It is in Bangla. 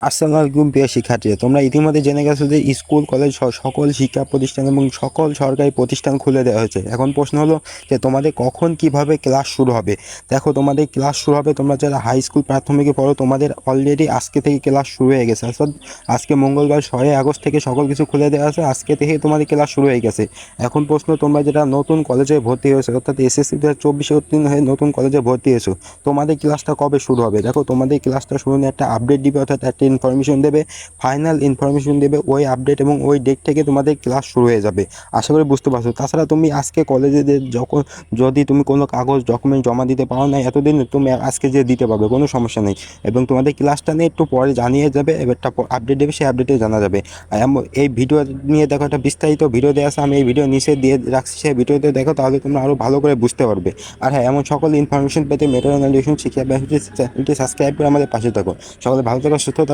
আসসালামু আলাইকুম প্রিয় শিক্ষার্থীরা, তোমরা ইতিমধ্যে জেনে গেছো যে স্কুল কলেজ সকল শিক্ষা প্রতিষ্ঠান এবং সকল সরকারি প্রতিষ্ঠান খুলে দেওয়া হয়েছে। এখন প্রশ্ন হলো যে তোমাদের কখন কিভাবে ক্লাস শুরু হবে। দেখো, তোমাদের ক্লাস শুরু হবে, তোমরা যারা হাই স্কুল প্রাথমিকে পড়ো তোমাদের অলরেডি আজকে থেকে ক্লাস শুরু হয়ে গেছে। অর্থাৎ আজকে মঙ্গলবার 6 আগস্ট থেকে সকল কিছু খুলে দেওয়া আছে, আজকে থেকে তোমাদের ক্লাস শুরু হয়ে গেছে। এখন প্রশ্ন, তোমরা যারা নতুন কলেজে ভর্তি হয়েছো অর্থাৎ এসএসসি 2024 উত্তীর্ণ হয়ে নতুন কলেজে ভর্তি হয়েছো, তোমাদের ক্লাসটা কবে শুরু হবে। দেখো, তোমাদের ক্লাসটা শুরু নিয়ে একটা আপডেট দিবে, অর্থাৎ একটা ইনফরমেশন দেবে, ফাইনাল ইনফরমেশন দেবে। ওই আপডেট এবং ওই ডেট থেকে তোমাদের ক্লাস শুরু হয়ে যাবে। আশা করি বুঝতে পারছো। তাছাড়া তুমি আজকে কলেজে যখন যদি তুমি কোনো কাগজ ডকুমেন্ট জমা দিতে পারো না এতদিন, তুমি আজকে যে দিতে পারবে, কোনো সমস্যা নেই। এবং তোমাদের ক্লাসটা নিয়ে একটু পরে জানিয়ে যাবে, একটা আপডেট দেবে, সেই আপডেটে জানা যাবে। এই ভিডিও নিয়ে দেখো, একটা বিস্তারিত ভিডিও দেওয়া আছে, আমি এই ভিডিও নিচে দিয়ে রাখছি, সেই ভিডিওতে দেখো, তাহলে তোমরা আরও ভালো করে বুঝতে পারবে। আর হ্যাঁ, এমন সকল ইনফরমেশন পেতে মেট্রো এডুকেশন শিক্ষা চ্যানেলটি সাবস্ক্রাইব করে আমাদের পাশে থাকো। সকলে ভালো থাকো, সুস্থ থাকো।